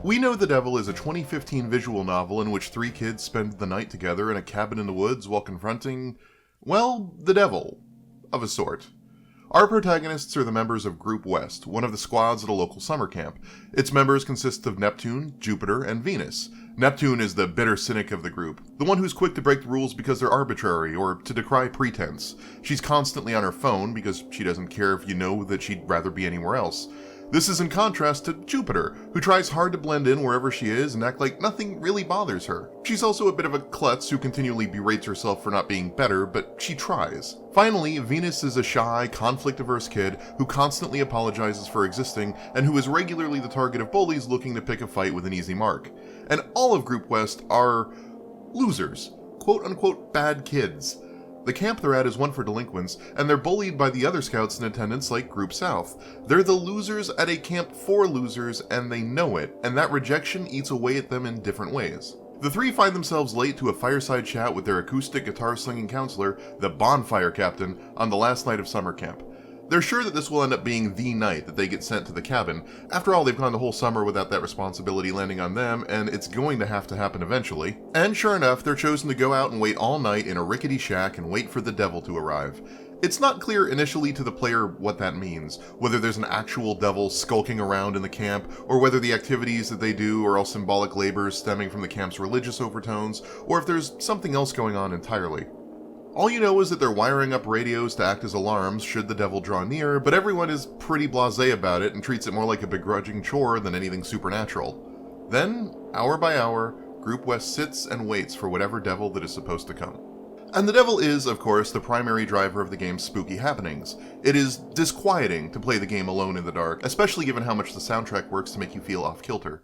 We Know the Devil is a 2015 visual novel in which three kids spend the night together in a cabin in the woods while confronting, well, the devil, of a sort. Our protagonists are the members of Group West, one of the squads at a local summer camp. Its members consist of Neptune, Jupiter, and Venus. Neptune is the bitter cynic of the group, the one who's quick to break the rules because they're arbitrary, or to decry pretense. She's constantly on her phone because she doesn't care if you know that she'd rather be anywhere else. This is in contrast to Jupiter, who tries hard to blend in wherever she is and act like nothing really bothers her. She's also a bit of a klutz who continually berates herself for not being better, but she tries. Finally, Venus is a shy, conflict-averse kid who constantly apologizes for existing and who is regularly the target of bullies looking to pick a fight with an easy mark. And all of Group West are losers, quote-unquote bad kids. The camp they're at is one for delinquents, and they're bullied by the other scouts in attendance like Group South. They're the losers at a camp for losers, and they know it, and that rejection eats away at them in different ways. The three find themselves late to a fireside chat with their acoustic guitar-slinging counselor, the Bonfire Captain, on the last night of summer camp. They're sure that this will end up being the night that they get sent to the cabin. After all, they've gone the whole summer without that responsibility landing on them, and it's going to have to happen eventually. And sure enough, they're chosen to go out and wait all night in a rickety shack and wait for the devil to arrive. It's not clear initially to the player what that means, whether there's an actual devil skulking around in the camp, or whether the activities that they do are all symbolic labors stemming from the camp's religious overtones, or if there's something else going on entirely. All you know is that they're wiring up radios to act as alarms should the devil draw near, but everyone is pretty blasé about it and treats it more like a begrudging chore than anything supernatural. Then, hour by hour, Group West sits and waits for whatever devil that is supposed to come. And the devil is, of course, the primary driver of the game's spooky happenings. It is disquieting to play the game alone in the dark, especially given how much the soundtrack works to make you feel off-kilter.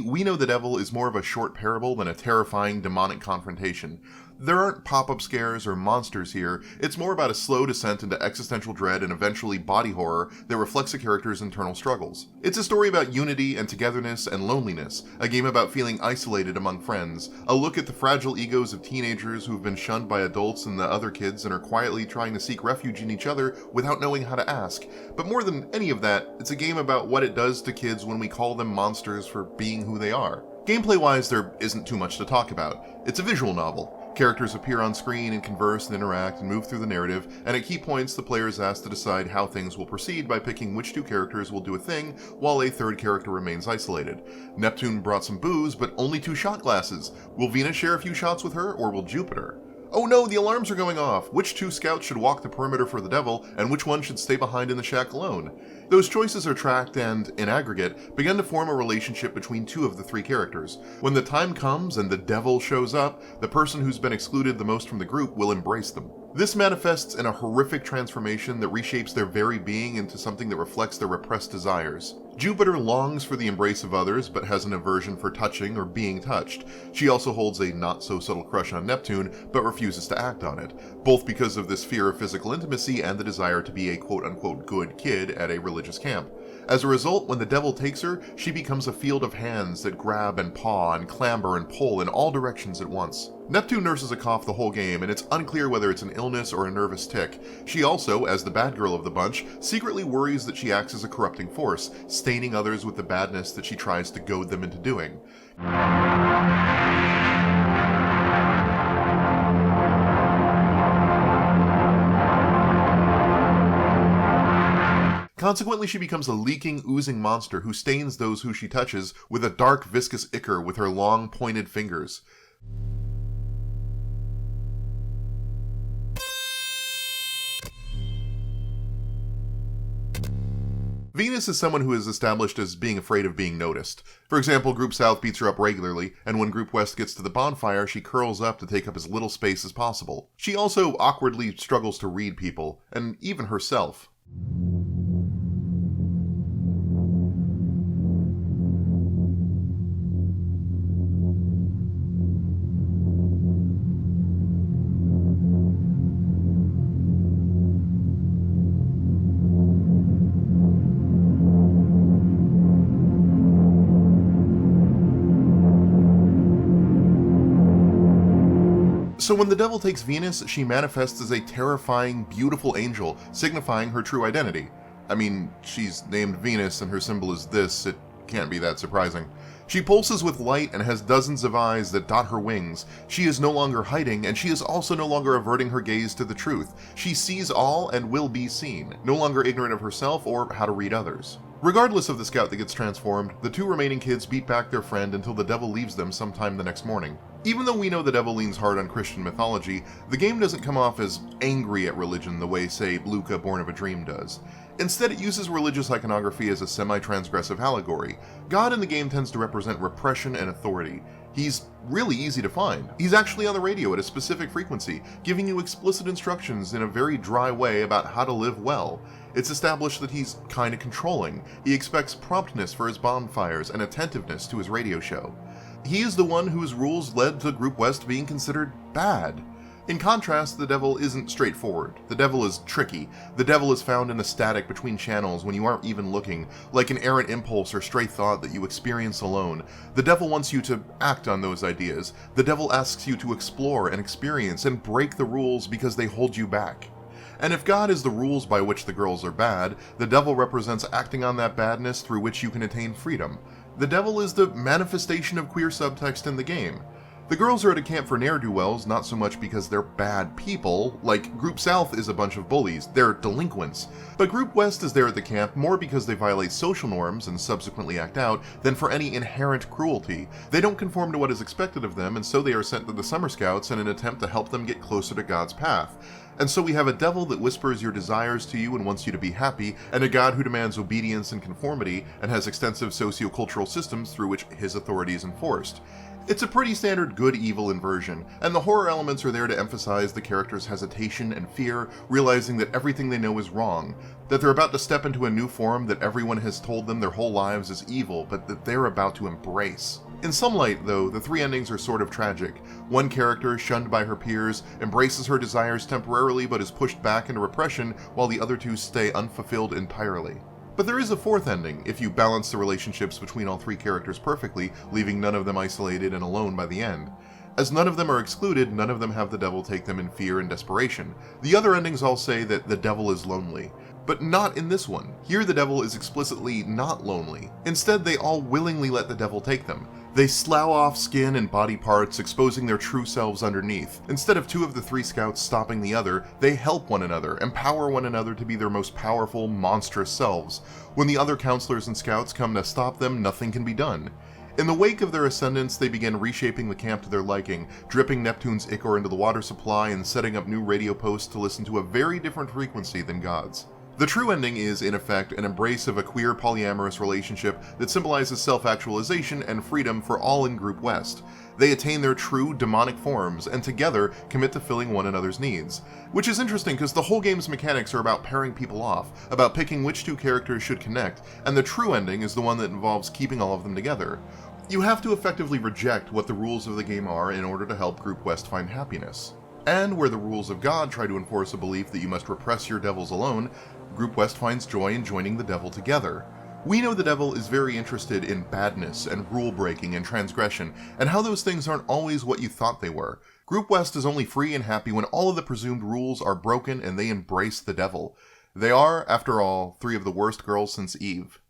We Know the Devil is more of a short parable than a terrifying demonic confrontation. There aren't pop-up scares or monsters here, it's more about a slow descent into existential dread and eventually body horror that reflects a character's internal struggles. It's a story about unity and togetherness and loneliness, a game about feeling isolated among friends, a look at the fragile egos of teenagers who've been shunned by adults and the other kids and are quietly trying to seek refuge in each other without knowing how to ask. But more than any of that, it's a game about what it does to kids when we call them monsters for being who they are. Gameplay-wise, there isn't too much to talk about. It's a visual novel. Characters appear on screen and converse and interact and move through the narrative, and at key points the player is asked to decide how things will proceed by picking which two characters will do a thing while a third character remains isolated. Neptune brought some booze, but only 2 shot glasses. Will Venus share a few shots with her, or will Jupiter? Oh no, the alarms are going off! Which 2 scouts should walk the perimeter for the devil, and which one should stay behind in the shack alone? Those choices are tracked and, in aggregate, begin to form a relationship between 2 of the 3 characters. When the time comes and the devil shows up, the person who's been excluded the most from the group will embrace them. This manifests in a horrific transformation that reshapes their very being into something that reflects their repressed desires. Jupiter longs for the embrace of others, but has an aversion for touching or being touched. She also holds a not-so-subtle crush on Neptune, but refuses to act on it, both because of this fear of physical intimacy and the desire to be a quote-unquote good kid at a religious camp. As a result, when the devil takes her, she becomes a field of hands that grab and paw and clamber and pull in all directions at once. Neptune nurses a cough the whole game, and it's unclear whether it's an illness or a nervous tic. She also, as the bad girl of the bunch, secretly worries that she acts as a corrupting force, staining others with the badness that she tries to goad them into doing. Consequently, she becomes a leaking, oozing monster who stains those who she touches with a dark, viscous ichor with her long, pointed fingers. Venus is someone who is established as being afraid of being noticed. For example, Group South beats her up regularly, and when Group West gets to the bonfire, she curls up to take up as little space as possible. She also awkwardly struggles to read people, and even herself. So when the devil takes Venus, she manifests as a terrifying, beautiful angel, signifying her true identity. I mean, she's named Venus and her symbol is this, it can't be that surprising. She pulses with light and has dozens of eyes that dot her wings. She is no longer hiding, and she is also no longer averting her gaze to the truth. She sees all and will be seen, no longer ignorant of herself or how to read others. Regardless of the scout that gets transformed, the two remaining kids beat back their friend until the devil leaves them sometime the next morning. Even though we know the devil leans hard on Christian mythology, the game doesn't come off as angry at religion the way, say, Luca Born of a Dream does. Instead, it uses religious iconography as a semi-transgressive allegory. God in the game tends to represent repression and authority. He's really easy to find. He's actually on the radio at a specific frequency, giving you explicit instructions in a very dry way about how to live well. It's established that he's kinda controlling. He expects promptness for his bonfires and attentiveness to his radio show. He is the one whose rules led to Group West being considered bad. In contrast, the devil isn't straightforward. The devil is tricky. The devil is found in a static between channels when you aren't even looking, like an errant impulse or stray thought that you experience alone. The devil wants you to act on those ideas. The devil asks you to explore and experience and break the rules because they hold you back. And if God is the rules by which the girls are bad, the devil represents acting on that badness through which you can attain freedom. The devil is the manifestation of queer subtext in the game. The girls are at a camp for ne'er-do-wells not so much because they're bad people, like Group South is a bunch of bullies, they're delinquents. But Group West is there at the camp more because they violate social norms and subsequently act out than for any inherent cruelty. They don't conform to what is expected of them, and so they are sent to the Summer Scouts in an attempt to help them get closer to God's path. And so we have a devil that whispers your desires to you and wants you to be happy, and a God who demands obedience and conformity and has extensive socio-cultural systems through which his authority is enforced. It's a pretty standard good-evil inversion, and the horror elements are there to emphasize the characters' hesitation and fear, realizing that everything they know is wrong, that they're about to step into a new form that everyone has told them their whole lives is evil, but that they're about to embrace. In some light, though, the three endings are sort of tragic. One character, shunned by her peers, embraces her desires temporarily but is pushed back into repression, while the other two stay unfulfilled entirely. But there is a fourth ending, if you balance the relationships between all three characters perfectly, leaving none of them isolated and alone by the end. As none of them are excluded, none of them have the devil take them in fear and desperation. The other endings all say that the devil is lonely. But not in this one. Here the devil is explicitly not lonely. Instead, they all willingly let the devil take them. They slough off skin and body parts, exposing their true selves underneath. Instead of two of the three scouts stopping the other, they help one another, empower one another to be their most powerful, monstrous selves. When the other counselors and scouts come to stop them, nothing can be done. In the wake of their ascendance, they begin reshaping the camp to their liking, dripping Neptune's ichor into the water supply and setting up new radio posts to listen to a very different frequency than God's. The true ending is, in effect, an embrace of a queer polyamorous relationship that symbolizes self-actualization and freedom for all in Group West. They attain their true demonic forms, and together commit to filling one another's needs. Which is interesting because the whole game's mechanics are about pairing people off, about picking which two characters should connect, and the true ending is the one that involves keeping all of them together. You have to effectively reject what the rules of the game are in order to help Group West find happiness. And where the rules of God try to enforce a belief that you must repress your devils alone, Group West finds joy in joining the devil together. We know the devil is very interested in badness and rule-breaking and transgression, and how those things aren't always what you thought they were. Group West is only free and happy when all of the presumed rules are broken and they embrace the devil. They are, after all, three of the worst girls since Eve.